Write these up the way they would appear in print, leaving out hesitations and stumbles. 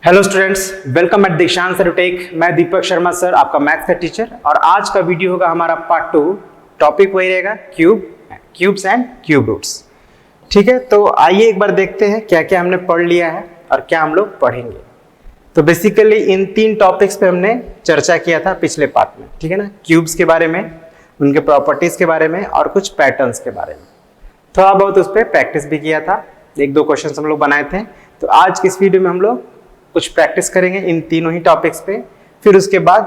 Hello students, welcome eight दीक्षांत edutech. मैं Deepak Sharma sir, आपका मैथ्स का टीचर। और आज का वीडियो होगा हमारा पार्ट 2। टॉपिक वही रहेगा क्यूब्स एंड क्यूब रूट्स। ठीक है, तो आइए एक बार देखते हैं क्या क्या हमने पढ़ लिया है और क्या हम लोग पढ़ेंगे। तो बेसिकली इन 3 टॉपिक्स पे हमने चर्चा किया था पिछले पार्ट में, ठीक है ना। क्यूब्स के बारे में, उनके प्रॉपर्टीज के बारे में और कुछ पैटर्न्स के बारे में। थोड़ा बहुत उस पर प्रैक्टिस भी किया था, 1-2 क्वेश्चन हम लोग बनाए थे। तो आज की इस वीडियो में हम लोग कुछ प्रैक्टिस करेंगे इन तीनों ही टॉपिक्स पे। फिर उसके बाद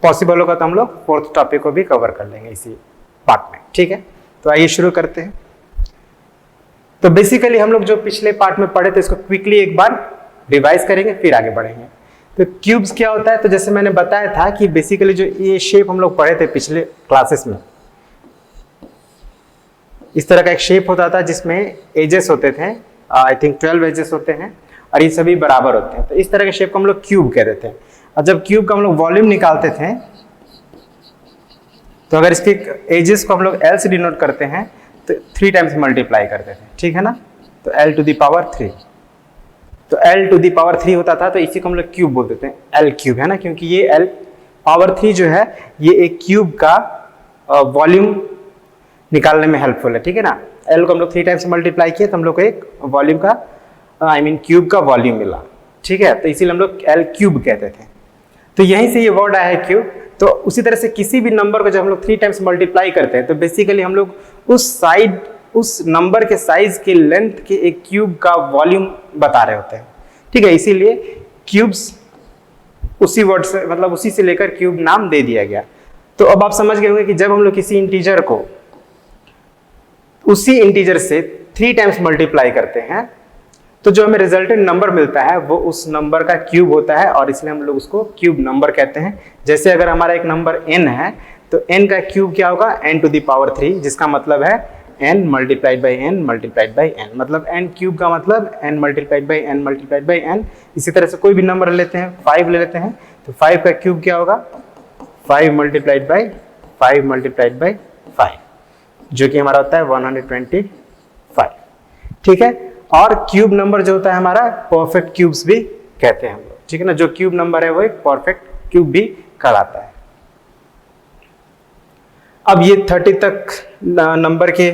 पॉसिबल होगा तो हम लोग 4th टॉपिक को भी कवर कर लेंगे इसी पार्ट में, ठीक है। तो आइए शुरू करते हैं। तो बेसिकली हम लोग जो पिछले पार्ट में पढ़े थे इसको क्विकली एक बार रिवाइज करेंगे, फिर आगे बढ़ेंगे। तो क्यूब्स क्या होता है, तो जैसे मैंने बताया था कि बेसिकली जो ये शेप हम लोग पढ़े थे पिछले क्लासेस में, इस तरह का एक शेप होता था जिसमें एजेस होते थे, आई थिंक 12 एजेस होते हैं और ये सभी बराबर होते हैं। तो इस तरह के शेप को हम लोग क्यूब कहते थे। और जब क्यूब का हम लोग वॉल्यूम निकालते थे तो अगर इसके एजेस को हम लोग L से डिनोट करते हैं तो 3 टाइम्स मल्टीप्लाई करते थे, ठीक है ना। तो L टू द पावर 3, तो L टू द पावर 3 होता था, तो इसी को हम लोग क्यूब बोलते थे, L क्यूब, है ना। क्योंकि ये L पावर 3 जो है ये एक क्यूब का वॉल्यूम निकालने में हेल्पफुल है, ठीक है ना। L को हम लोग 3 टाइम्स मल्टीप्लाई किया तो हम लोग को एक वॉल्यूम का क्यूब का वॉल्यूम मिला, ठीक है। तो इसीलिए हम लोग L क्यूब कहते थे। तो यहीं से ये वर्ड आया है क्यूब। तो उसी तरह से किसी भी नंबर को जब हम लोग 3 टाइम्स मल्टीप्लाई करते हैं तो बेसिकली हम लोग उस नंबर के साइज के लेंथ के एक क्यूब का वॉल्यूम बता रहे होते हैं, ठीक है। इसीलिए क्यूब्स उसी वर्ड से, मतलब उसी से लेकर क्यूब नाम दे दिया गया। तो अब आप समझ गए होंगे कि जब हम लोग किसी इंटीजर को उसी इंटीजर से 3 टाइम्स मल्टीप्लाई करते हैं तो जो हमें रिजल्टेंट नंबर मिलता है वो उस नंबर का क्यूब होता है और इसलिए हम लोग उसको क्यूब नंबर कहते हैं। जैसे अगर हमारा एक नंबर n है तो n का क्यूब क्या होगा, n टू द पावर 3, जिसका मतलब है n multiplied by n multiplied by n, मतलब n क्यूब का मतलब n multiplied by n multiplied by n। इसी तरह से कोई भी नंबर लेते हैं, 5 ले लेते हैं, तो 5 का क्यूब क्या होगा, 5 मल्टीप्लाइड बाई 5 मल्टीप्लाइड बाई 5, जो कि हमारा होता है 125, ठीक है। और क्यूब नंबर जो होता है हमारा परफेक्ट क्यूब्स भी कहते हैं हम लोग, ठीक है ना। जो क्यूब नंबर है वो एक परफेक्ट क्यूब भी कहलाता है। अब ये 30 तक नंबर के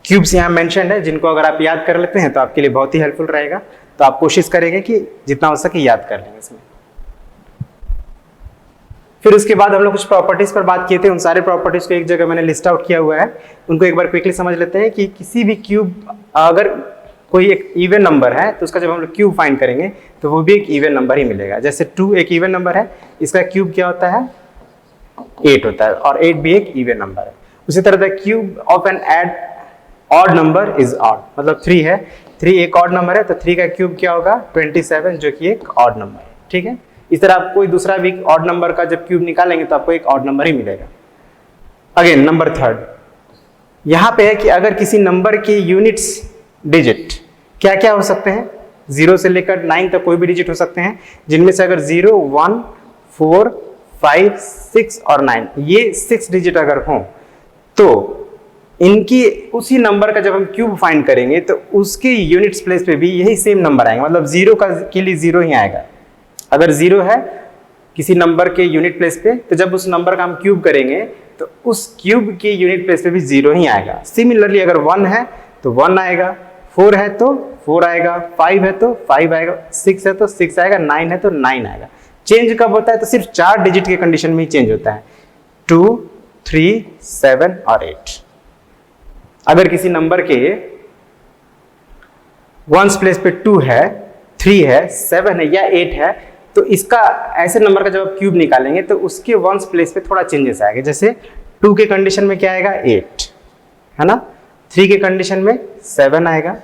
क्यूब्स यहाँ मेंशन है, जिनको अगर आप याद कर लेते हैं तो आपके लिए बहुत ही हेल्पफुल रहेगा। तो आप कोशिश करेंगे कि जितना हो सके याद कर लेंगे इसमें। फिर उसके बाद हम लोग कुछ प्रॉपर्टीज पर बात किए थे, उन सारे प्रॉपर्टीज को एक जगह मैंने लिस्ट आउट किया हुआ है, उनको एक बार क्विकली समझ लेते हैं। कि किसी भी क्यूब, अगर कोई एक इवन नंबर है तो उसका जब हम लोग क्यूब फाइंड करेंगे तो वो भी एक इवन नंबर ही मिलेगा। जैसे 2 एक इवन नंबर है, इसका क्यूब क्या होता है, 8 होता है, और 8 भी एक इवन नंबर है। उसी तरह the cube of an odd number is odd, मतलब 3 है, 3 एक ऑड नंबर है तो 3 का क्यूब क्या होगा, 27, जो कि एक ऑड नंबर है, ठीक है। इस तरह आप कोई दूसरा भी ऑड नंबर का जब क्यूब निकालेंगे तो आपको एक ऑड नंबर ही मिलेगा। अगेन नंबर 3 यहां पे है कि अगर किसी नंबर के यूनिट्स डिजिट क्या क्या हो सकते हैं, 0 से लेकर 9 तक कोई भी डिजिट हो सकते हैं, जिनमें से अगर 0, 1, 4, 5, 6 और 9, ये 6 डिजिट अगर हो तो इनकी उसी नंबर का जब हम क्यूब फाइंड करेंगे तो उसके यूनिट्स प्लेस पे भी यही सेम नंबर आएंगे, मतलब 0 के लिए 0 ही आएगा। अगर 0 है किसी नंबर के यूनिट प्लेस पे तो जब उस नंबर का हम क्यूब करेंगे तो उस क्यूब के यूनिट प्लेस पे भी 0 ही आएगा। सिमिलरली अगर 1 है तो 1 आएगा, 4 है तो 4 आएगा, 5 है तो 5 आएगा, 6 है तो 6 आएगा, 9 है तो 9 आएगा। चेंज कब होता है, तो सिर्फ 4 डिजिट के कंडीशन में ही चेंज होता है, 2, 3, 7 और 8। अगर किसी नंबर के वंस प्लेस पे 2 है, 3 है, 7 है या 8 है तो इसका ऐसे नंबर का जब आप क्यूब निकालेंगे तो उसके वंस प्लेस पे थोड़ा चेंजेस आएगा। जैसे 2 के कंडीशन में क्या आएगा, 8, है ना। 3 के कंडीशन में 7 आएगा,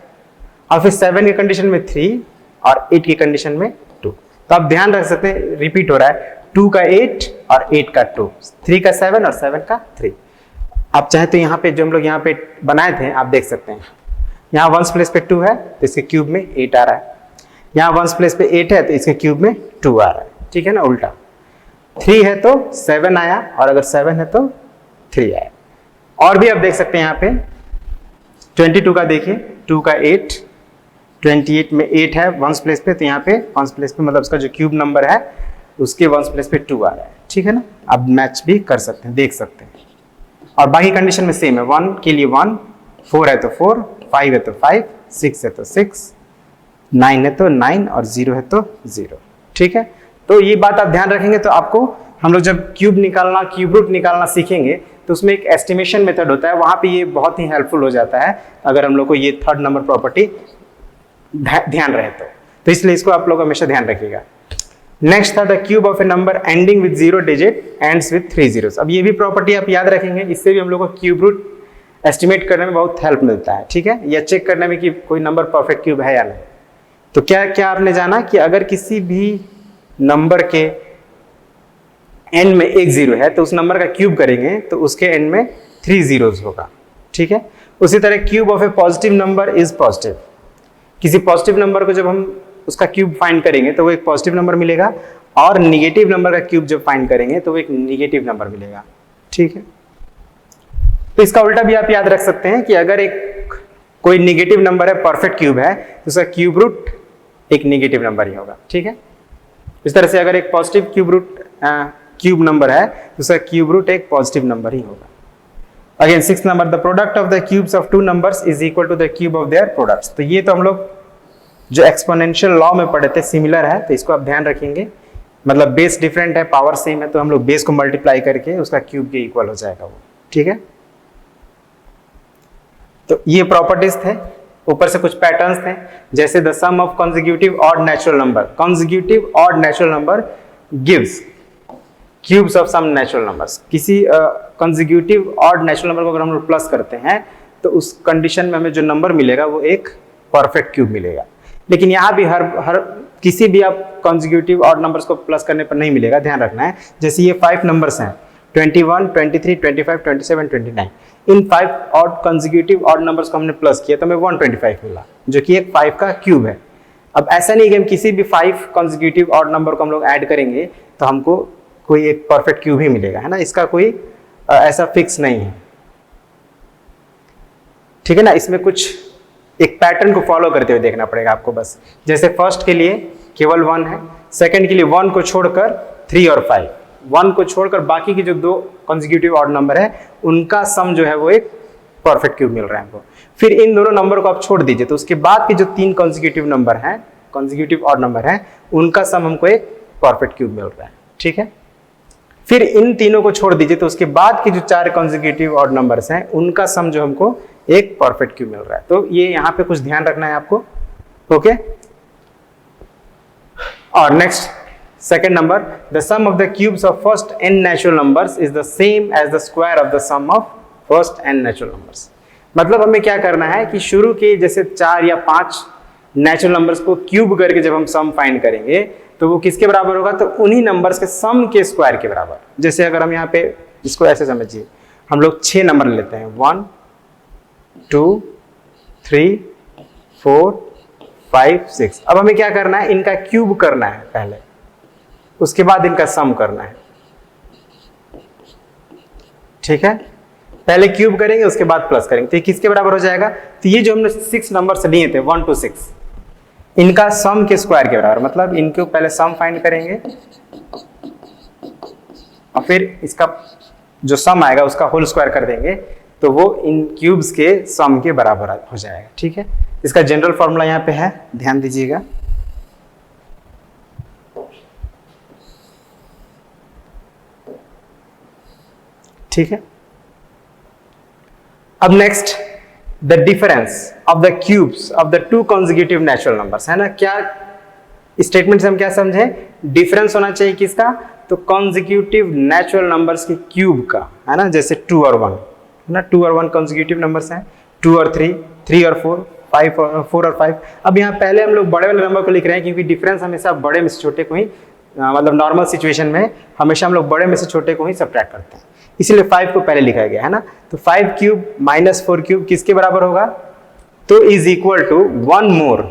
और फिर 7 के कंडीशन में 3 और 8 की कंडीशन में 2। तो आप ध्यान रख सकते हैं, रिपीट हो रहा है, 2 का 8 और 8 का 2, 3 का 7 और 7 का 3। आप चाहे तो यहाँ पे जो हम लोग यहाँ पे बनाए थे आप देख सकते हैं, यहाँ वंस प्लेस पे 2 है तो इसके क्यूब में 8 आ रहा है, यहाँ वंस प्लेस पे 8 है तो इसके क्यूब में 2 आ रहा है, ठीक है ना। उल्टा 3 है तो 7 आया, और अगर 7 है तो 3 आया। और भी आप देख सकते हैं यहाँ पे 22 का देखिए, 2 का 8, 28 में 8 है वंस प्लेस पे, तो यहाँ पे वंस प्लेस पे मतलब उसका जो क्यूब नंबर है उसके वंस प्लेस पे 2 आ रहा है, ठीक है ना। अब मैच भी कर सकते हैं, देख सकते हैं। और बाकी कंडीशन में सेम है, 1 के लिए 1, 4 है तो 4, 5 है तो 5, 6 है तो 6, 9 है तो 9 और 0 है तो 0, ठीक है। तो ये बात आप ध्यान रखेंगे तो आपको हम लोग जब क्यूब निकालना, क्यूब रूट निकालना सीखेंगे तो उसमें एक एस्टिमेशन मेथड होता है, वहां पे ये बहुत ही हेल्पफुल हो जाता है अगर हम लोग को ये थर्ड नंबर प्रॉपर्टी ध्यान रहे तो इसलिए इसको आप लोग हमेशा ध्यान रखिएगा। नेक्स्ट था the cube of A number ending with 0 digit ends with 3 zeros। अब ये भी प्रॉपर्टी आप याद रखेंगे, इससे भी हम लोग को क्यूब रूट एस्टिमेट करने में बहुत हेल्प मिलता है, ठीक है, या चेक करने में कि कोई नंबर परफेक्ट क्यूब है या नहीं। तो क्या क्या आपने जाना कि अगर किसी भी नंबर के एंड में एक 0 है तो उस नंबर का क्यूब करेंगे तो उसके एंड में 3 zeros होगा, ठीक है। उसी तरह cube of A positive number is positive. किसी पॉजिटिव नंबर को जब हम उसका क्यूब फाइंड करेंगे तो वो एक पॉजिटिव नंबर मिलेगा, और निगेटिव नंबर का क्यूब जब फाइंड करेंगे तो वो एक निगेटिव नंबर मिलेगा, ठीक है। तो इसका उल्टा भी आप याद रख सकते हैं कि अगर एक कोई निगेटिव नंबर है परफेक्ट क्यूब है तो उसका क्यूब रूट एक निगेटिव नंबर ही होगा, ठीक है। इस तरह से अगर एक positive cube root cube number है तो उसका क्यूब रूट एक पॉजिटिव नंबर ही होगा। Again 6th number, the product of the cubes of 2 numbers is equal to the cube of their products. तो ये तो हम लोग जो एक्सपोनेंशियल लॉ में पढ़े थे सिमिलर है, तो इसको आप ध्यान रखेंगे। मतलब बेस डिफरेंट है, पावर सेम है, तो हम लोग बेस को मल्टीप्लाई करके उसका क्यूब के इक्वल हो जाएगा वो, ठीक है। तो ये प्रॉपर्टीज थे, ऊपर से कुछ पैटर्न्स थे, जैसे the sum of consecutive odd natural number. Consecutive odd natural number gives cubes of sum natural numbers. किसी कॉन्जिक्यूटिव ऑड नेचुरल नंबर को अगर हम लोग प्लस करते हैं तो उस कंडीशन में हमें जो नंबर मिलेगा वो एक परफेक्ट क्यूब मिलेगा। लेकिन यहाँ भी हर किसी भी आप कॉन्जिक्यूटिव ऑड नंबर्स को प्लस करने पर नहीं मिलेगा, ध्यान रखना है। जैसे ये 5 नंबर्स हैं 21, 23, 25, 27, 29, इन 5 ऑड कॉन्जिक्यूटिव ऑड नंबर्स को हमने प्लस किया तो हमें 125 मिला, जो कि एक 5 का क्यूब है। अब ऐसा नहीं कि हम किसी भी 5 कॉन्जिक्यूटिव ऑड नंबर को हम लोग ऐड करेंगे तो हमको कोई एक परफेक्ट क्यूब ही मिलेगा, है ना। इसका कोई ऐसा फिक्स नहीं है, ठीक है ना। इसमें कुछ एक पैटर्न को फॉलो करते हुए देखना पड़ेगा आपको बस। जैसे फर्स्ट के लिए केवल 1 है, सेकंड के लिए 1 को छोड़कर 3 और 5, 1 को छोड़कर बाकी की जो 2 कॉन्जिक्यूटिव ऑड नंबर है उनका सम जो है वो एक परफेक्ट क्यूब मिल रहा है हमको। फिर इन दोनों नंबर को आप छोड़ दीजिए तो उसके बाद के जो 3 कॉन्जिक्यूटिव नंबर हैं, कॉन्जिक्यूटिव ऑड नंबर हैं, उनका सम हमको एक परफेक्ट क्यूब मिल रहा है, ठीक है। फिर इन तीनों को छोड़ दीजिए तो उसके बाद के जो 4 कॉन्जिक्यूटिव ऑड नंबर्स हैं उनका सम जो हमको एक परफेक्ट क्यूब मिल रहा है। तो ये यहाँ पे कुछ ध्यान रखना है आपको, ओके। और next second number, the sum of the cubes of first n natural numbers is the same as the square of the sum of first n natural numbers. मतलब हमें क्या करना है कि शुरू के जैसे 4 या 5 नेचुरल नंबर्स को क्यूब करके जब हम सम फाइंड करेंगे तो वो किसके बराबर होगा, तो उन्हीं नंबर्स के सम के स्क्वायर के बराबर। जैसे अगर हम यहाँ पे इसको ऐसे समझिए, हम लोग 6 नंबर लेते हैं, 1 2 3 4 5 6। अब हमें क्या करना है, इनका क्यूब करना है पहले, उसके बाद इनका सम करना है, ठीक है। पहले क्यूब करेंगे उसके बाद प्लस करेंगे, तो ये किसके बराबर हो जाएगा, तो ये जो हमने 6 नंबर्स लिए थे 1 to 6, इनका सम के स्क्वायर के बराबर। मतलब इनको पहले सम फाइंड करेंगे और फिर इसका जो सम आएगा उसका होल स्क्वायर कर देंगे तो वो इन क्यूब्स के सम के बराबर हो जाएगा, ठीक है। इसका जनरल फॉर्मूला यहाँ पे है, ध्यान दीजिएगा। ठीक है। अब next, the difference of the cubes of the 2 consecutive natural numbers, है ना। क्या स्टेटमेंट से हम क्या समझे, डिफरेंस होना चाहिए किसका, तो consecutive नेचुरल नंबर्स के क्यूब का, है ना। जैसे 2 और 1, है ना, 2 और 1 consecutive नंबर्स हैं, 2 और 3, 3 और 4, 4 और 5। अब यहाँ पहले हम लोग बड़े वाले नंबर को लिख रहे हैं क्योंकि डिफरेंस हमेशा बड़े में से छोटे को ही मतलब नॉर्मल सिचुएशन में हमेशा हम लोग बड़े में से छोटे को ही सब्ट्रैक्ट करते हैं, इसलिए 5 को पहले लिखा गया, है ना। तो 5 क्यूब माइनस 4 क्यूब किसके बराबर होगा, तो is equal to 1 more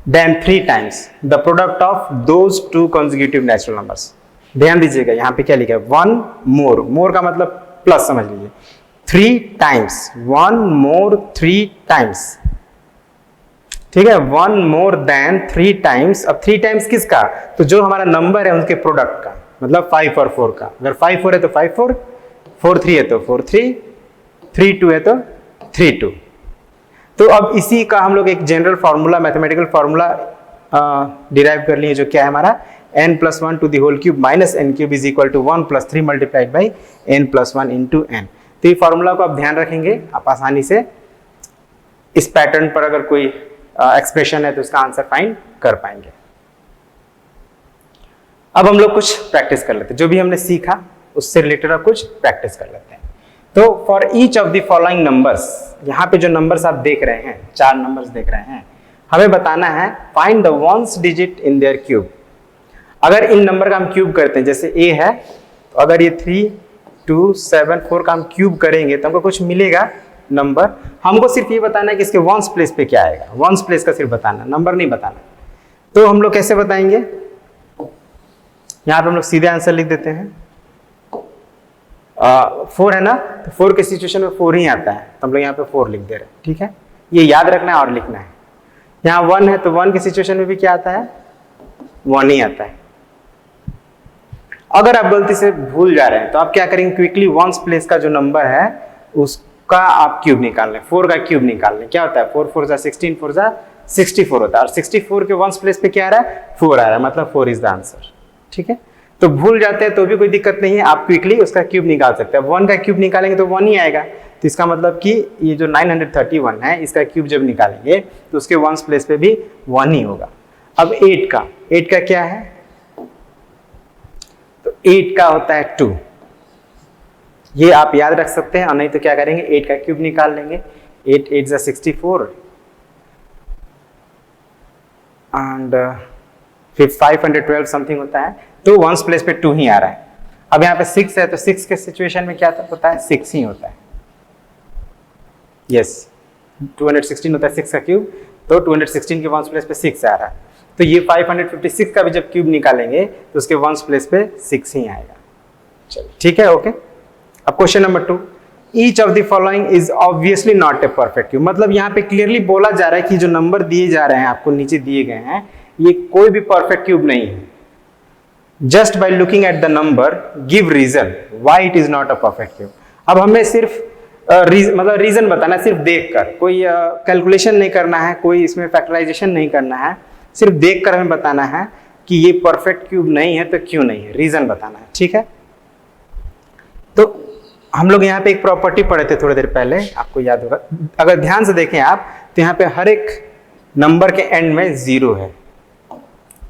than 3 times the product of those 2 consecutive natural numbers. ध्यान दीजिएगा यहाँ पे क्या लिखा है, 1 मोर, मोर का मतलब प्लस समझ लीजिए, 3 टाइम्स, 1 मोर 3 टाइम्स, ठीक है, 1 मोर देन 3 टाइम्स। अब 3 टाइम्स किसका, तो जो हमारा नंबर है उसके प्रोडक्ट का, मतलब 5 और 4 का। अगर 5 4 है तो 5 4, 4 3 है तो 4 3, 3 2 है तो 3 2। तो अब इसी का हम लोग एक general formula, mathematical formula derive कर लिए, जो क्या है हमारा n+1 to the whole cube minus n cube is equal to 1 + 3 multiplied by n+1 into n। तो ये फार्मूला को आप ध्यान रखेंगे, आप आसानी से इस पैटर्न पर अगर कोई एक्सप्रेशन है तो उसका आंसर फाइंड कर पाएंगे। अब हम लोग कुछ प्रैक्टिस कर लेते हैं, जो भी हमने सीखा उससे रिलेटेड अब कुछ प्रैक्टिस कर लेते हैं। तो for each of the following numbers, यहाँ पे जो नंबर्स आप देख रहे हैं, 4 नंबर्स देख रहे हैं, हमें बताना है find the ones digit in their cube. अगर इन नंबर का हम क्यूब करते हैं, जैसे a है, तो अगर ये 3 2 7 4 का हम क्यूब करेंगे तो हमको कुछ मिलेगा नंबर। हमको सिर्फ ये बताना है कि इसके वंस प्लेस पे क्या आएगा, वंस प्लेस का सिर्फ बताना, नंबर नहीं बताना। तो हम लोग कैसे बताएंगे, यहाँ पे हम लोग सीधे आंसर लिख देते हैं। 4 है ना, तो 4 के सिचुएशन में 4 ही आता है, तो हम लोग यहाँ पे 4 लिख दे रहे हैं। ठीक है, ये याद रखना है और लिखना है। यहाँ 1 है तो 1 के सिचुएशन में भी क्या आता है, 1 ही आता है। अगर आप गलती से भूल जा रहे हैं तो आप क्या करेंगे, क्विकली वंस प्लेस का जो नंबर है उसका आप क्यूब निकाल लें, 4 का क्यूब निकाल लें। क्या होता है, 4 4 16, 4 64 होता है, और 64 के वंस प्लेस पे क्या आ रहा है, 4 आ रहा है, मतलब 4 इज द आंसर। ठीक है, तो भूल जाते हैं तो भी कोई दिक्कत नहीं है, आप क्विकली उसका क्यूब निकाल सकते हैं। 1 का क्यूब निकालेंगे तो 1 ही आएगा, तो इसका मतलब कि ये जो 931 है, इसका क्यूब जब निकालेंगे तो उसके वंस प्लेस पे भी 1 ही होगा। अब 8 का क्या है, तो 8 का होता है 2। ये आप याद रख सकते हैं, और नहीं तो क्या करेंगे, 8 का क्यूब निकाल लेंगे। 8 8 जा 64 एंड फिर 512 समथिंग होता है, तो वंस प्लेस पे 2 ही आ रहा है। अब यहाँ पे 6 है, तो 6 के सिचुएशन में क्या होता है, 6 ही होता है। यस, 216 होता है 6 का क्यूब, तो 216 के वंस प्लेस पे 6 आ रहा है। तो ये 556 का भी जब क्यूब निकालेंगे तो उसके वंस प्लेस पे 6 ही आएगा। चलिए ठीक है, ओके। अब question number 2, each of the following is obviously not a perfect cube. मतलब यहाँ पे क्लियरली बोला जा रहा है कि जो नंबर दिए जा रहे हैं, आपको नीचे दिए गए हैं, ये कोई भी परफेक्ट क्यूब नहीं है। Just by looking at the number give reason why it is not a perfect cube. अब हमें सिर्फ मतलब रीजन बताना है, सिर्फ देखकर, कोई कैलकुलेशन नहीं करना है, कोई इसमें फैक्टराइजेशन नहीं करना है, सिर्फ देखकर हमें बताना है कि ये परफेक्ट क्यूब नहीं है तो क्यों नहीं है, रीजन बताना है। ठीक है, तो हम लोग यहाँ पे एक प्रॉपर्टी पढ़े थे थोड़ी देर पहले, आपको याद होगा, अगर ध्यान से देखें आप तो यहाँ पे हर एक नंबर के एंड में 0 है।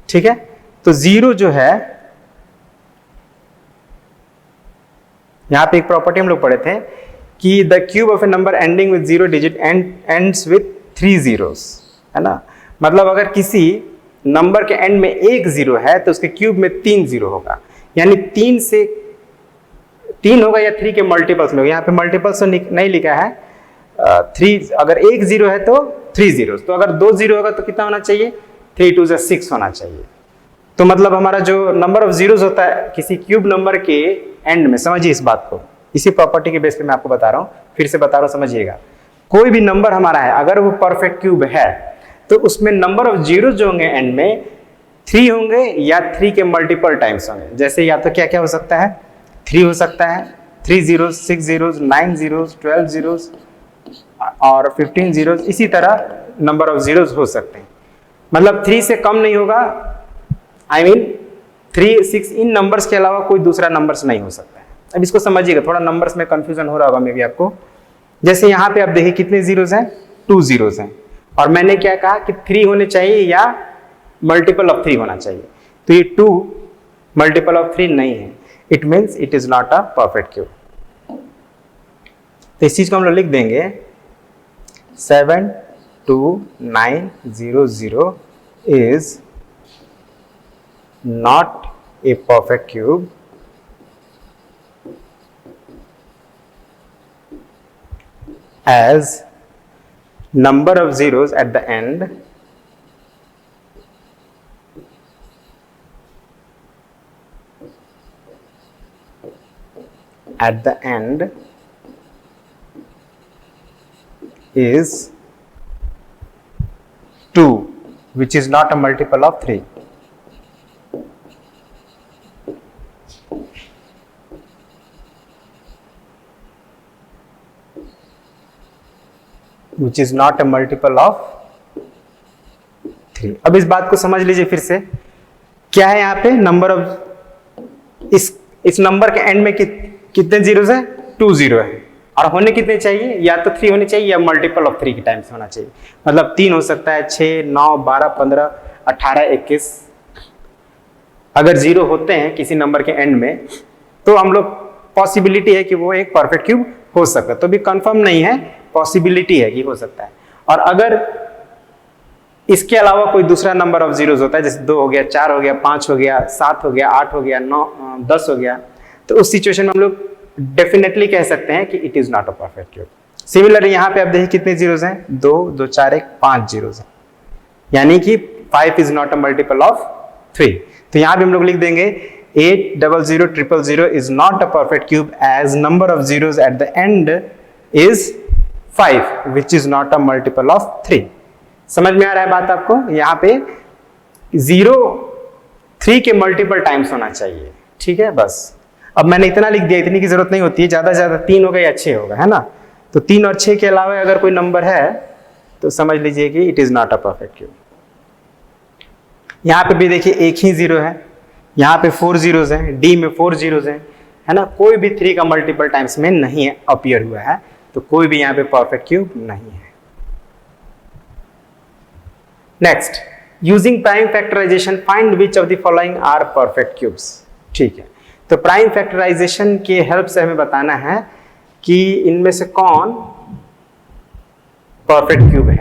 ठीक है, तो 0 जो है, यहाँ पे एक प्रॉपर्टी हम लोग पढ़े थे कि the cube of A number ending with 0 digit ends with 3 zeros, है ना। मतलब अगर किसी नंबर के एंड में एक 0 है तो उसके क्यूब में 3 0 होगा, यानी 3 होगा या 3 के मल्टीपल्स में होगा। यहाँ पे मल्टीपल्स तो नहीं लिखा है, 3, अगर एक 0 है तो 3 zeros, तो अगर 2 0 होगा तो कितना होना चाहिए, 3 2 जा 6 होना चाहिए। तो मतलब हमारा जो नंबर ऑफ जीरोस होता है किसी क्यूब नंबर के एंड में, समझिए इस बात को, इसी प्रॉपर्टी के बेस पे मैं आपको बता रहा हूँ, फिर से बता रहा हूँ, समझिएगा। कोई भी नंबर हमारा है, अगर वो परफेक्ट क्यूब है तो उसमें नंबर ऑफ जीरो जो होंगे एंड में 3 होंगे या 3 के मल्टीपल टाइम्स होंगे। जैसे या तो क्या क्या हो सकता है, 3 हो सकता है, 3 zeros, 6 zeros, 9 zeros, 12 zeros और 15 zeros, इसी तरह नंबर ऑफ जीरोस हो सकते हैं। मतलब 3 से कम नहीं होगा, I mean 3 6 इन नंबर्स के अलावा कोई दूसरा नंबर्स नहीं हो सकता है। अब इसको समझिएगा, थोड़ा नंबर्स में कंफ्यूजन हो रहा होगा मे बी आपको। जैसे यहाँ पे आप देखिए कितने जीरोस हैं, 2 zeros हैं, और मैंने क्या कहा कि 3 होने चाहिए या मल्टीपल ऑफ 3 होना चाहिए, तो ये 2 मल्टीपल ऑफ 3 नहीं है, it means it is not a perfect cube. तो इस चीज को हम लोग लिख देंगे 72900 is not a perfect cube as number of zeros at the end is 2 which is not a multiple of 3. Which is not a multiple of 3. अब इस बात को समझ लीजिए फिर से, क्या है यहाँ पे नंबर ऑफ, इस नंबर के एंड में कितने जीरोस है? 2 जीरो है, और होने कितने चाहिए? या तो 3 होने चाहिए या मल्टीपल ऑफ 3 के टाइम्स होना चाहिए। मतलब 3 हो सकता है, 6, 9, 12, 15, 18, 21। अगर जीरो होते हैं किसी नंबर के एंड में तो हम लोग पॉसिबिलिटी है कि वो एक परफेक्ट क्यूब हो सकता है, तो भी कंफर्म नहीं है, पॉसिबिलिटी है कि हो सकता है। और अगर इसके अलावा कोई दूसरा नंबर ऑफ जीरोस होता है, जैसे 2 हो गया, 4 हो गया, 5 हो गया, 7 हो गया, 8 हो गया, 9, 10 हो गया, तो उस सिचुएशन में हम लोग डेफिनेटली कह सकते हैं कि it is not a perfect cube. Similarly यहाँ पे आप देखिए कितने जीरोस हैं? 2, 2, 4, 1, 5 जीरोस हैं, यानी कि 5 is not a multiple of 3। तो यहाँ भी हम लोग लिख देंगे 8, 0, 0, 0, 0 is not a perfect cube as number of zeros at the end is 5 which is not a multiple of 3। समझ में आ रहा है बात आपको? यहाँ पे 0 3 के मल्टीपल टाइम्स होना चाहिए, ठीक है। बस अब मैंने इतना लिख दिया, इतनी की जरूरत नहीं होती है, ज्यादा से ज्यादा 3 होगा या 6 होगा, है ना। तो 3 और 6 के अलावा अगर कोई नंबर है तो समझ लीजिए कि it is not a perfect cube. यहाँ पे भी देखिए एक ही जीरो है, यहाँ पे 4 जीरोस हैं, डी में 4 जीरोस हैं, है ना। कोई भी 3 का मल्टीपल टाइम्स में नहीं है, अपीयर हुआ है, तो कोई भी यहाँ पे परफेक्ट क्यूब नहीं है। Next, using prime factorisation find which of the following are perfect cubes. ठीक है, तो प्राइम फैक्टराइजेशन के हेल्प से हमें बताना है कि इनमें से कौन परफेक्ट क्यूब है।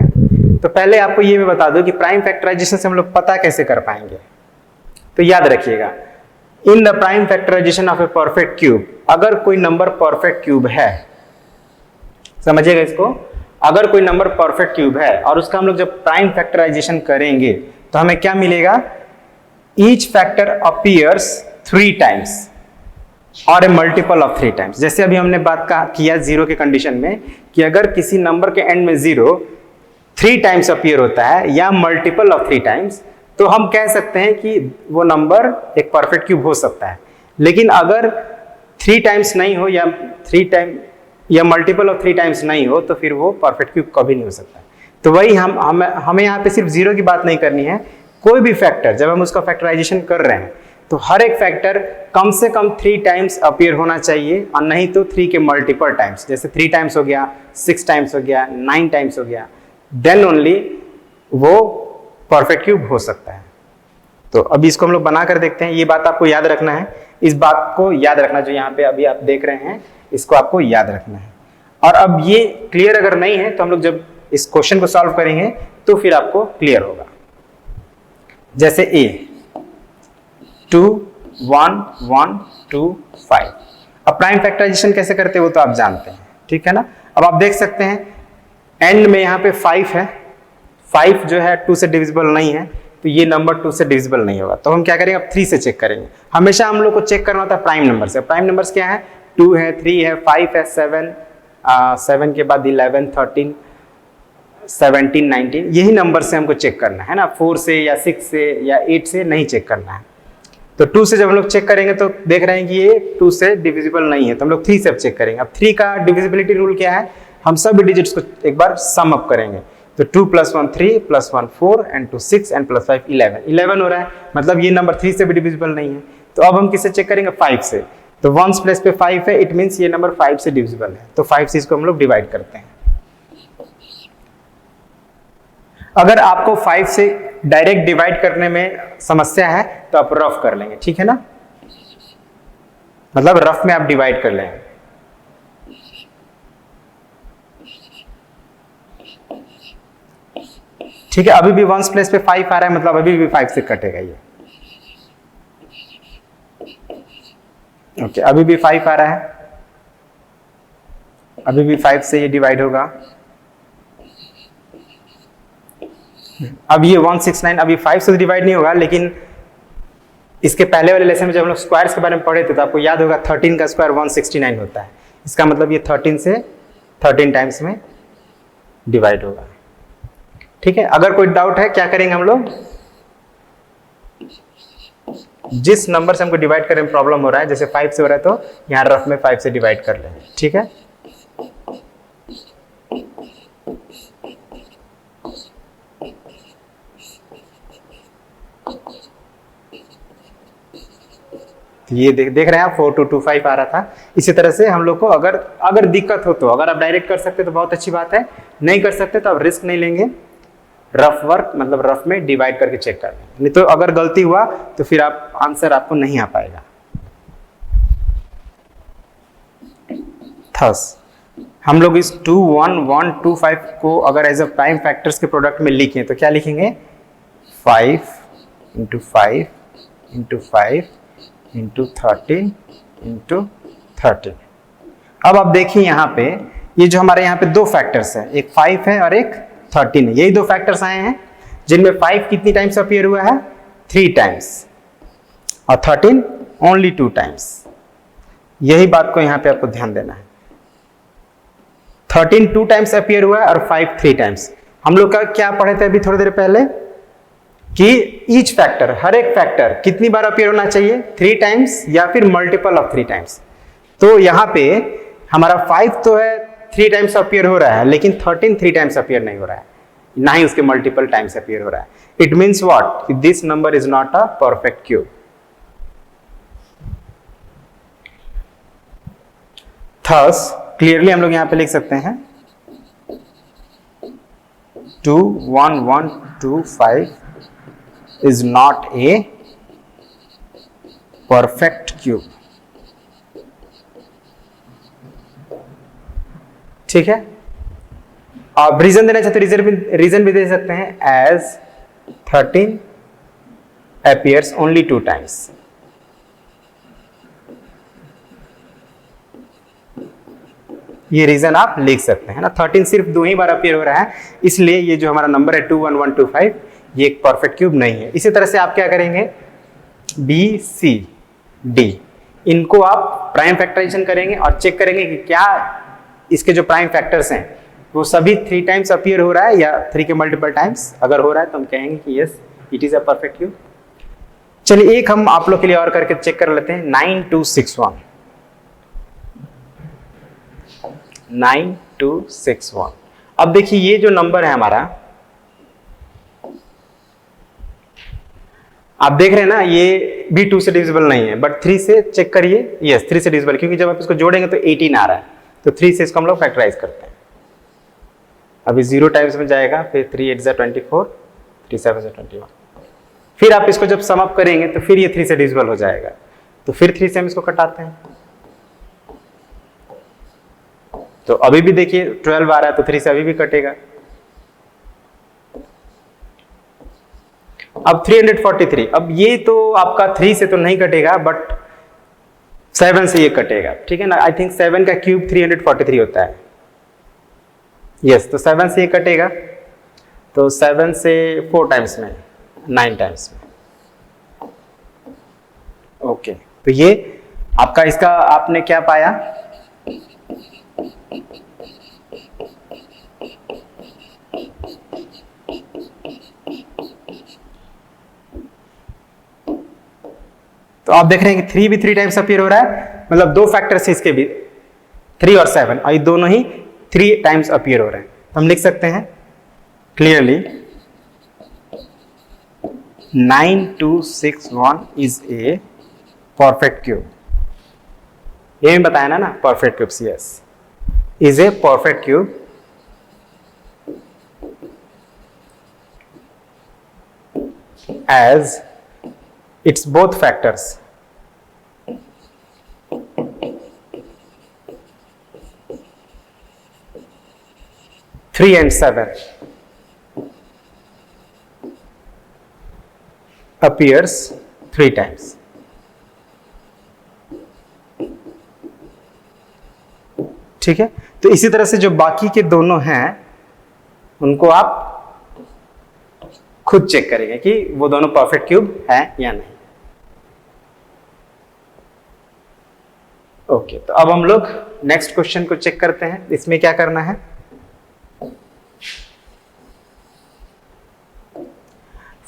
तो पहले आपको ये मैं बता दूं कि प्राइम फैक्टराइजेशन से हम लोग पता कैसे कर पाएंगे। तो याद रखिएगा, in the prime factorisation of a perfect cube, अगर कोई नंबर परफेक्ट क्यूब है, समझिएगा इसको, अगर कोई नंबर परफेक्ट क्यूब है और उसका हम लोग जब प्राइम फैक्टराइजेशन करेंगे तो हमें क्या मिलेगा? ईच फैक्टर अपीयर्स 3 टाइम्स और ए मल्टीपल ऑफ 3 टाइम्स। जैसे अभी हमने बात किया जीरो के कंडीशन में कि अगर किसी नंबर के एंड में 0 3 टाइम्स अपीयर होता है या मल्टीपल ऑफ 3 टाइम्स, तो हम कह सकते हैं कि वो नंबर एक परफेक्ट क्यूब हो सकता है। लेकिन अगर 3 टाइम्स नहीं हो या 3 टाइम या मल्टीपल ऑफ 3 टाइम्स नहीं हो तो फिर वो परफेक्ट क्यूब कभी नहीं हो सकता। तो वही हमें यहाँ पे सिर्फ जीरो की बात नहीं करनी है, कोई भी फैक्टर जब हम उसका फैक्टराइजेशन कर रहे हैं तो हर एक फैक्टर कम से कम 3 टाइम्स अपीयर होना चाहिए, और नहीं तो 3 के मल्टीपल टाइम्स, जैसे 3 टाइम्स हो गया, 6 टाइम्स हो गया, 9 टाइम्स हो गया, देन ओनली वो परफेक्ट क्यूब हो सकता है। तो अभी इसको हम लोग बना कर देखते हैं। ये बात आपको याद रखना है, इस बात को याद रखना, जो यहाँ पे अभी आप देख रहे हैं इसको आपको याद रखना है। और अब ये क्लियर अगर नहीं है तो हम लोग जब इस क्वेश्चन को सॉल्व करेंगे तो फिर आपको क्लियर होगा। जैसे ए 2 1 1 2 5। अब प्राइम फैक्टराइजेशन कैसे करते हैं वो तो आप जानते हैं, ठीक है ना। अब आप देख सकते हैं एंड में यहाँ पे 5 है, 5 जो है 2 से डिविजिबल नहीं है, तो ये नंबर 2 से डिविजिबल नहीं होगा। तो हम क्या करेंगे, अब 3 से चेक करेंगे। हमेशा हम लोग को चेक करना होता है प्राइम नंबर से। प्राइम नंबर्स क्या है? 2 है, 3 है, 5 है, 7 के बाद 11 13 17 19, यही नंबर से हमको चेक करना है ना। 4 से या 6 से या 8 से नहीं चेक करना है। तो 2 से जब हम लोग चेक करेंगे तो देख रहे हैं कि ये 2 से डिविजिबल नहीं है, तो हम लोग 3 से अब चेक करेंगे। अब 3 का डिविजिबिलिटी रूल क्या है? हम सब डिजिट्स को एक बार सम अप करेंगे। तो 2 + 1 3 + 1 4 and 2 6 and +5 11 हो रहा है, मतलब ये नंबर 3 से भी डिविजिबल नहीं है। तो अब हम किससे चेक करेंगे? 5 से। तो 1's प्लेस पे 5 है, इट मीन्स ये नंबर 5 से डिविजिबल है। तो 5 से इसको हम लोग डिवाइड करते हैं। अगर आपको 5 से डायरेक्ट डिवाइड करने में समस्या है तो आप रफ कर लेंगे, ठीक है ना, मतलब रफ में आप डिवाइड कर लेंगे। ठीक है, अभी भी 1's प्लेस पे 5 आ रहा है, मतलब अभी भी 5 से कटेगा ये। ओके, अभी भी 5 आ रहा है, अभी भी 5 से ये डिवाइड होगा। अब ये 169 अभी 5 से डिवाइड नहीं होगा, लेकिन इसके पहले वाले लेसन में जब हम लोग स्क्वायर्स के बारे में पढ़े थे तो आपको याद होगा 13 का स्क्वायर 169 होता है। इसका मतलब ये 13 से 13 टाइम्स में डिवाइड होगा। ठीक है, अगर कोई डाउट है क्या करेंगे हम लोग, जिस नंबर से हमको डिवाइड करने में प्रॉब्लम हो रहा है, जैसे 5 से हो रहा है तो यहाँ रफ में 5 से डिवाइड कर लें, ठीक है। ये देख रहे हैं आप 4225 आ रहा था। इसी तरह से हम लोग को अगर दिक्कत हो तो अगर आप डायरेक्ट कर सकते तो बहुत अच्छी बात है, नहीं कर सकते तो आप रिस्क नहीं लेंगे, रफ वर्क मतलब रफ में डिवाइड करके चेक कर लें, नहीं तो अगर गलती हुआ तो फिर आप आंसर आपको नहीं आ पाएगा। थस हम लोग इस 21125 को अगर एज अ प्राइम फैक्टर्स के प्रोडक्ट में लिखें तो क्या लिखेंगे, 5 × 5 × 5 × 13 × 13। अब आप देखिए यहाँ पे ये जो हमारे यहाँ पे दो फैक्टर्स है, एक 5 है और एक 13 है, यही दो फैक्टर्स आए हैं जिनमें 5 कितनी टाइम्स अपीयर हुआ है, 3 टाइम्स, और 13 ओनली 2 टाइम्स। यही बात को यहाँ पे आपको ध्यान देना है। 13 2 टाइम्स अपीयर हुआ है और 5 3 टाइम्स। हम लोग का क्या पढ़े थे अभी थोड़ी देर पहले कि ईच फैक्टर, हर एक फैक्टर कितनी बार अपीयर होना चाहिए, 3 टाइम्स या फिर मल्टीपल ऑफ 3 टाइम्स। तो यहाँ पे हमारा 5 तो है 3 टाइम्स अपीयर हो रहा है, लेकिन 13 3 टाइम्स अपीयर नहीं हो रहा है, ना ही उसके मल्टीपल टाइम्स अपीयर हो रहा है। It means what, this number is not a perfect cube. Thus clearly हम लोग यहां पे लिख सकते हैं 21125 is not a perfect cube। ठीक है, आप रीजन देना चाहते रीजन भी दे सकते हैं, एज 13 appears only 2 times। ये रीजन आप लिख सकते हैं ना, 13 सिर्फ 2 ही बार अपीयर हो रहा है, इसलिए ये जो हमारा नंबर है 21125 ये एक परफेक्ट क्यूब नहीं है। इसी तरह से आप क्या करेंगे, बी सी डी इनको आप प्राइम फैक्टराइजेशन करेंगे और चेक करेंगे कि क्या इसके जो प्राइम फैक्टर्स हैं वो सभी 3 टाइम्स अपीयर हो रहा है या 3 के मल्टीपल टाइम्स। अगर हो रहा है तो हम कहेंगे कि yes it is a perfect cube. चलिए एक हम आप लोग के लिए और करके चेक कर लेते हैं, 9261 9261। अब देखिए ये जो नंबर है हमारा, आप देख रहे हैं ना, ये भी 2 से डिविजिबल नहीं है, बट 3 से चेक करिए, यस 3 से डिविजिबल, क्योंकि जब आप इसको जोड़ेंगे तो 18 आ रहा है, तो 3 से इसको हम लोग फैक्टराइज करते हैं। अभी 0 टाइम्स में जाएगा, फिर 3 8 24, 3 7 21, फिर आप इसको जब सम अप करेंगे तो फिर ये 3 से डिविजिबल हो जाएगा, तो फिर 3 से हम इसको कटाते हैं। तो अभी भी देखिए 12 आ रहा है, तो 3 से अभी भी कटेगा। अब 343, अब ये तो आपका 3 से तो नहीं कटेगा, बट 7 से ये कटेगा, ठीक है ना। आई थिंक 7 का क्यूब 343 होता है, यस। तो 7 से ये कटेगा, तो 7 से 4 टाइम्स में 9 टाइम्स में, ओके। तो ये आपका इसका आपने क्या पाया, तो आप देख रहे हैं कि 3 भी 3 टाइम्स अपीयर हो रहा है, मतलब दो फैक्टर्स इसके भी 3 और 7, और ये दोनों ही 3 टाइम्स अपीयर हो रहे हैं। तो हम लिख सकते हैं clearly 9261 is a perfect cube. ये भी बताया ना perfect cube, yes is a perfect cube as its both factors 3 and 7 appears 3 times। ठीक है, तो इसी तरह से जो बाकी के दोनों हैं उनको आप खुद चेक करेंगे कि वो दोनों परफेक्ट क्यूब है या नहीं। ओके, तो अब हम लोग नेक्स्ट क्वेश्चन को चेक करते हैं। इसमें क्या करना है,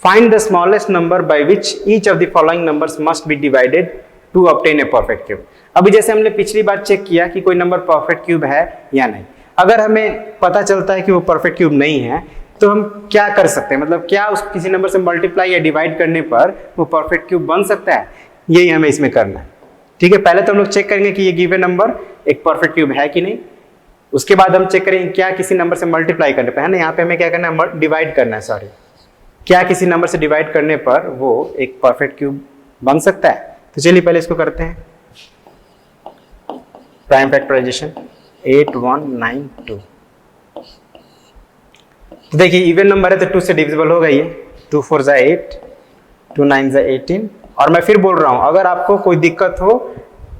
find the smallest number by which each of the following numbers must be divided to obtain a perfect cube. अभी जैसे हमने पिछली बार चेक किया कि कोई नंबर परफेक्ट क्यूब है या नहीं, अगर हमें पता चलता है कि वो परफेक्ट क्यूब नहीं है तो हम क्या कर सकते हैं, मतलब क्या उस किसी नंबर से मल्टीप्लाई या डिवाइड करने पर वो परफेक्ट क्यूब बन सकता है, यही हमें इसमें करना है। ठीक है, पहले तो हम लोग चेक करेंगे कि ये गिवन नंबर एक परफेक्ट क्यूब है कि नहीं, उसके बाद हम चेक करेंगे क्या किसी नंबर से मल्टीप्लाई करने पर, है ना, यहाँ पे हमें क्या करना है, डिवाइड करना है, सॉरी, क्या किसी नंबर से डिवाइड करने पर वो एक परफेक्ट क्यूब बन सकता है। तो चलिए पहले इसको करते हैं, प्राइम फैक्टराइजेशन 8192। तो देखिए इवन नंबर है तो 2 से डिविजिबल होगा ये, 2 4 जा 8, 2 9 जा 18। और मैं फिर बोल रहा हूं अगर आपको कोई दिक्कत हो,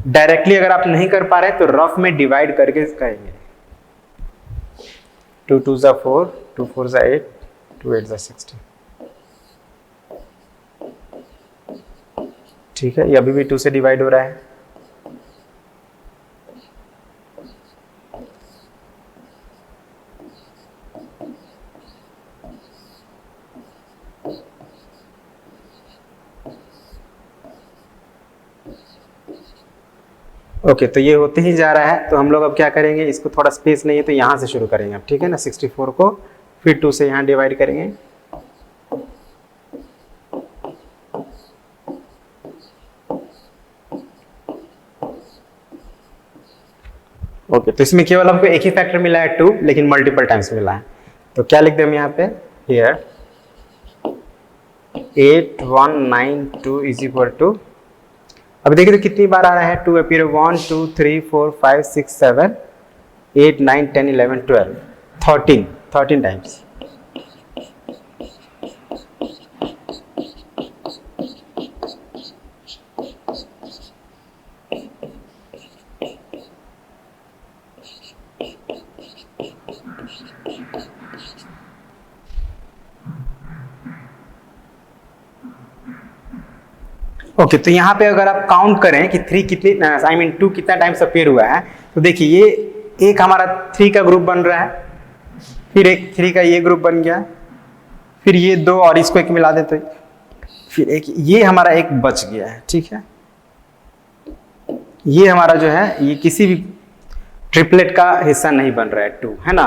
डायरेक्टली अगर आप नहीं कर पा रहे तो रफ में डिवाइड करके करेंगे, 2 2 जा 4, 2 4 जा 8, 2 8 जा 16। ठीक है, ये अभी भी 2 से डिवाइड हो रहा है। ओके, तो ये होते ही जा रहा है, तो हम लोग अब क्या करेंगे, इसको थोड़ा स्पेस नहीं है तो यहाँ से शुरू करेंगे अब, ठीक है ना, 64 को फिर 2 से यहाँ डिवाइड करेंगे। ओके, तो इसमें केवल हमको एक ही फैक्टर मिला है 2, लेकिन मल्टीपल टाइम्स मिला है, तो क्या लिख दें हम यहाँ पे, हियर 8192 इज इक्वल टू, अब देखिए तो कितनी बार आ रहा है 2 अपीयर, 1 2 3 4 5 6 7 8 9 10 11 12 13 टाइम्स। ओके, तो यहाँ पे अगर आप काउंट करें कि 3 कितनी, आई मीन 2 कितना टाइम्स अपीयर हुआ है, तो देखिए ये एक हमारा 3 का ग्रुप बन रहा है, फिर एक 3 का ये ग्रुप बन गया, फिर ये 2 और इसको एक मिला देते, फिर एक ये हमारा एक बच गया है। ठीक है, ये हमारा जो है ये किसी भी ट्रिपलेट का हिस्सा नहीं बन रहा है 2, है ना,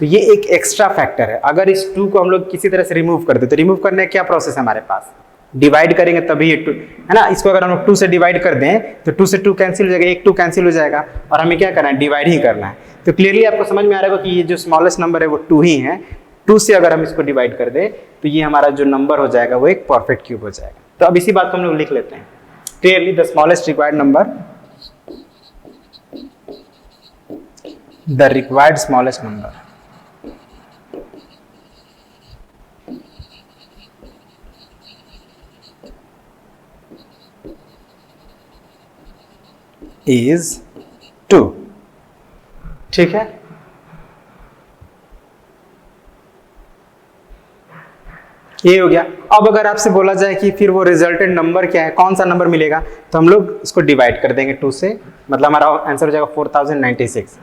तो ये एक एक्स्ट्रा फैक्टर है। अगर इस 2 को हम लोग किसी तरह से रिमूव कर दे तो रिमूव करने का क्या प्रोसेस है हमारे पास, डिवाइड करेंगे तभी ये 2, है ना, इसको अगर हम लोग 2 से डिवाइड कर दें तो 2 से 2 कैंसिल हो जाएगा, एक 2 कैंसिल हो जाएगा, और हमें क्या करना है, डिवाइड ही करना है। तो क्लियरली आपको समझ में आ रहा होगा कि ये जो स्मॉलेस्ट नंबर है वो 2 ही है, 2 से अगर हम इसको डिवाइड कर दें तो ये हमारा जो नंबर हो जाएगा वो एक परफेक्ट क्यूब हो जाएगा। तो अब इसी बात को हम लोग लिख लेते हैं, clearly the smallest required number, the required smallest number is 2। ठीक है, ये हो गया। अब अगर आपसे बोला जाए कि फिर वो रिजल्टेंट नंबर क्या है, कौन सा नंबर मिलेगा, तो हम लोग इसको डिवाइड कर देंगे 2 से, मतलब हमारा आंसर हो जाएगा 4096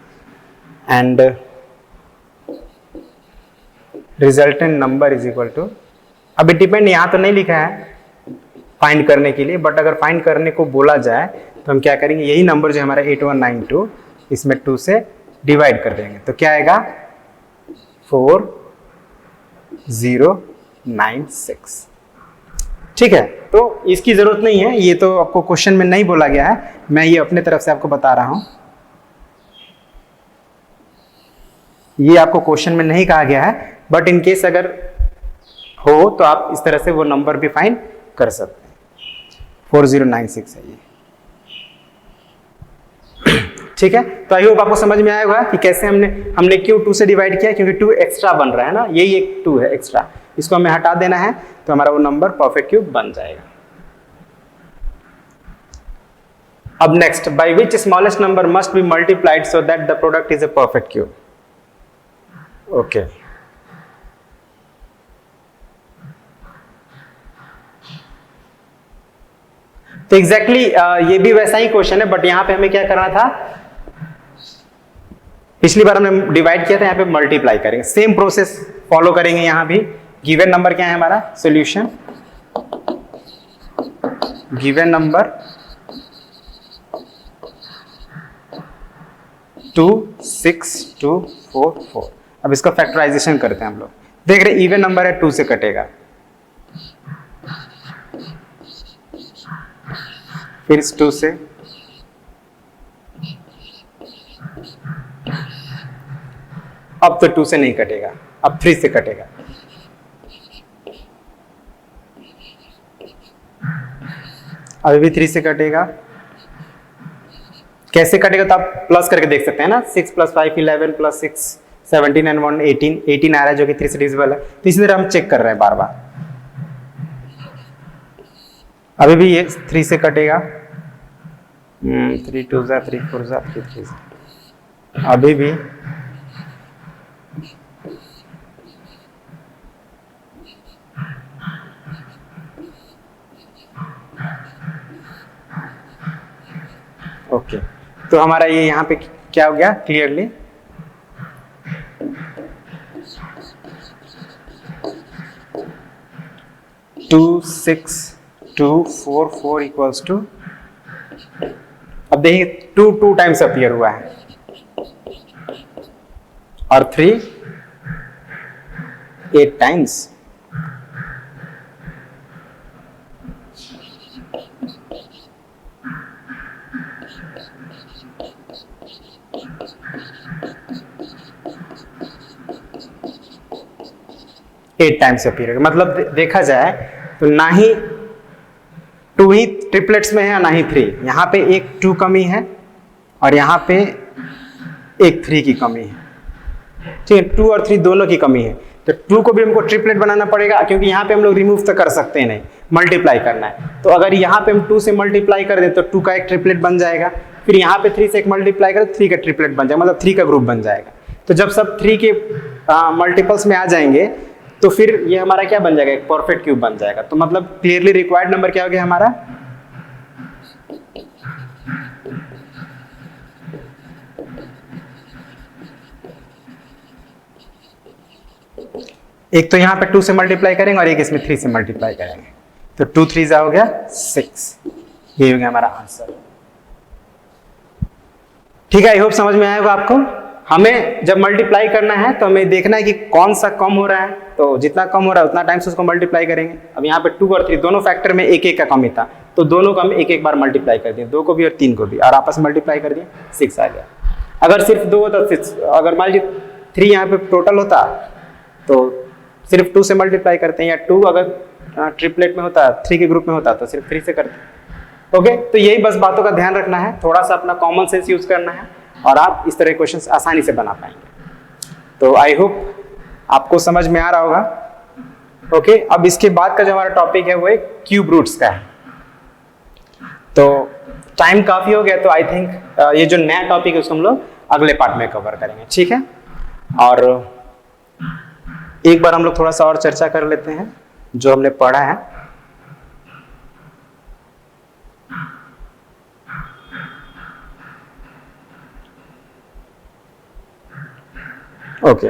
and resultant number is equal to, अभी डिपेंड यहाँ तो नहीं लिखा है फाइंड करने के लिए, बट अगर फाइंड करने को बोला जाए तो हम क्या करेंगे, यही नंबर जो हमारा 8192 इसमें 2 से डिवाइड कर देंगे, तो क्या आएगा 4096। ठीक है, तो इसकी जरूरत नहीं है, ये तो आपको क्वेश्चन में नहीं बोला गया है, मैं ये अपने तरफ से आपको बता रहा हूं, ये आपको क्वेश्चन में नहीं कहा गया है, बट इन केस अगर हो तो आप इस तरह से वो नंबर भी फाइंड कर सकते हैं। 4096 है ये। ठीक है, तो आई होप आपको समझ में आया होगा कि कैसे हमने क्यों 2 से डिवाइड किया, क्योंकि 2 एक्स्ट्रा बन रहा है ना, यही एक 2 है एक्स्ट्रा, इसको हमें हटा देना है तो हमारा वो नंबर परफेक्ट क्यूब बन जाएगा। अब next, by which smallest number must be multiplied so that the product is a perfect cube. Okay, तो एग्जैक्टली ये भी वैसा ही क्वेश्चन है, बट यहां पे हमें क्या करना था, पिछली बार हमने डिवाइड किया था, यहाँ पे मल्टीप्लाई करेंगे, सेम प्रोसेस फॉलो करेंगे यहाँ भी, गिवन नंबर क्या है हमारा, सॉल्यूशन गिवन नंबर 26244। अब इसका फैक्टराइजेशन करते हैं हम लोग। देख रहे इवन नंबर है, 2 से कटेगा, फिर इस 2 से, अब तो 2 से नहीं कटेगा, अब 3 से कटेगा। अभी भी 3 से कटेगा। कैसे कटेगा तो आप प्लस करके देख सकते हैं ना, 6 + 5 11 + 6 17 and 1 18 आ रहा है जो कि 3 से डिविजिबल है। तो इसी तरह हम चेक कर रहे हैं बार बार। अभी भी ये 3 से कटेगा, 3 2 3 4 3 3। अभी भी ओके। तो हमारा ये यहाँ पे क्या हो गया क्लियरली, टू 6 2 4 4 इक्वल्स टू, अब देखिए 2 टाइम्स अपीयर हुआ है और 3 8 टाइम्स। अपीयर, मतलब देखा जाए तो ना ही 2 ही ट्रिपलेट्स में है ना ही 3। यहाँ पे एक 2 कमी है और यहाँ पे एक 3 की कमी है, ठीक है। 2 और 3 दोनों की कमी है, तो 2 को भी हमको ट्रिपलेट बनाना पड़ेगा, क्योंकि यहाँ पे हम लोग रिमूव तो कर सकते हैं नहीं, मल्टीप्लाई करना है। तो अगर यहाँ पे हम 2 से मल्टीप्लाई कर दें तो 2 का एक ट्रिपलेट बन जाएगा, फिर यहाँ पे 3 से एक मल्टीप्लाई करें तो 3 का ट्रिपलेट बन जाएगा, मतलब 3 का ग्रुप बन जाएगा। तो जब सब 3 के मल्टीपल्स में आ जाएंगे तो फिर ये हमारा क्या बन जाएगा, एक परफेक्ट क्यूब बन जाएगा। तो मतलब क्लियरली रिक्वायर्ड नंबर क्या हो गया हमारा, एक तो यहाँ पे 2 से मल्टीप्लाई करेंगे और एक इसमें 3 से मल्टीप्लाई करेंगे, तो 2 3 हो गया 6। ये हो गया हमारा आंसर। ठीक है, आई होप समझ में आया होगा आपको। हमें जब मल्टीप्लाई करना है तो हमें देखना है कि कौन सा कम हो रहा है, तो जितना कम हो रहा है उतना टाइम्स उसको मल्टीप्लाई करेंगे। अब यहाँ पे 2 और 3 दोनों फैक्टर में एक का कमी था, तो दोनों को हम एक बार मल्टीप्लाई कर दिए, 2 को भी और 3 को भी, और आपस में मल्टीप्लाई कर दिए, 6 आ गया। अगर सिर्फ 2 होता, अगर मान लीजिए 3 यहाँ पे टोटल होता तो सिर्फ 2 से मल्टीप्लाई करते हैं, या 2 अगर ट्रिपलेट में होता, 3 के ग्रुप में होता तो सिर्फ 3 से करते। ओके, तो यही बस बातों का ध्यान रखना है, थोड़ा सा अपना कॉमन सेंस यूज करना है और आप इस तरह के क्वेश्चंस आसानी से बना पाएंगे। तो आई होप आपको समझ में आ रहा होगा। ओके, अब इसके बाद का जो हमारा टॉपिक है वो एक क्यूब रूट्स का है। तो टाइम काफी हो गया, तो आई थिंक ये जो नया टॉपिक है उसको हम लोग अगले पार्ट में कवर करेंगे, ठीक है। और एक बार हम लोग थोड़ा सा और चर्चा कर लेते हैं जो हमने पढ़ा है। ओके,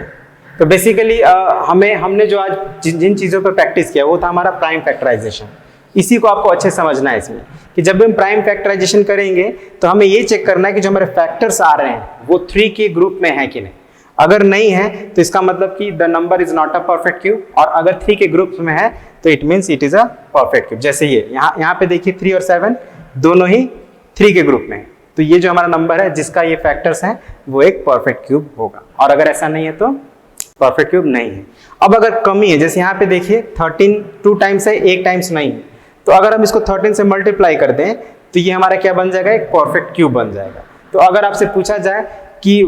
तो बेसिकली हमने जो आज जिन चीजों पर प्रैक्टिस किया वो था हमारा प्राइम फैक्टराइजेशन। इसी को आपको अच्छे समझना है इसमें कि जब हम प्राइम फैक्टराइजेशन करेंगे तो हमें ये चेक करना है कि जो हमारे फैक्टर्स आ रहे हैं वो 3 के ग्रुप में है कि नहीं। अगर नहीं है तो इसका मतलब कि the number is not a perfect cube, और अगर 3 के ग्रुप में है तो it means it is a perfect cube. जैसे ये यहाँ पे देखिए 3 और 7 दोनों ही 3 के ग्रुप में है, तो ये जो हमारा नंबर है जिसका ये फैक्टर्स हैं वो एक परफेक्ट क्यूब होगा, और अगर ऐसा नहीं है तो परफेक्ट क्यूब नहीं है। अब अगर कमी है, जैसे यहाँ पे देखिए 13 2 टाइम्स है, 1 टाइम्स नहीं है, तो अगर हम इसको 13 से मल्टीप्लाई कर दें तो ये हमारा क्या बन जाएगा, एक परफेक्ट क्यूब बन जाएगा। तो अगर आपसे पूछा जाए कि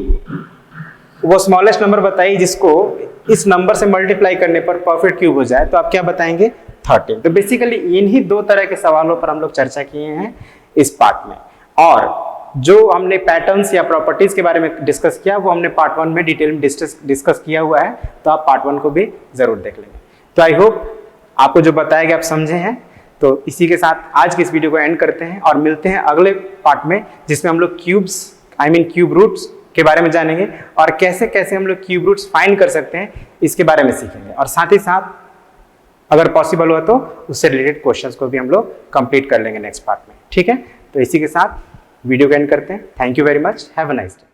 वो स्मॉलेस्ट नंबर बताइए जिसको इस नंबर से मल्टीप्लाई करने पर परफेक्ट क्यूब हो जाए, तो आप क्या बताएंगे, 13। तो बेसिकली इन्हीं 2 तरह के सवालों पर हम लोग चर्चा किए हैं इस पार्ट में, और जो हमने पैटर्न्स या प्रॉपर्टीज के बारे में डिस्कस किया वो हमने पार्ट 1 में डिटेल में डिस्कस किया हुआ है, तो आप पार्ट 1 को भी जरूर देख लेंगे। तो आई होप आपको जो बताया गया आप समझे हैं। तो इसी के साथ आज की इस वीडियो को एंड करते हैं और मिलते हैं अगले पार्ट में, जिसमें हम लोग क्यूब रूट्स के बारे में जानेंगे और कैसे कैसे हम लोग क्यूब रूट्स फाइंड कर सकते हैं इसके बारे में सीखेंगे। और साथ ही साथ अगर पॉसिबल हुआ तो उससे रिलेटेड क्वेश्चंस को भी हम लोग कंप्लीट कर लेंगे नेक्स्ट पार्ट में। ठीक है, तो इसी के साथ वीडियो को एंड करते हैं। Thank you very much, have a nice day.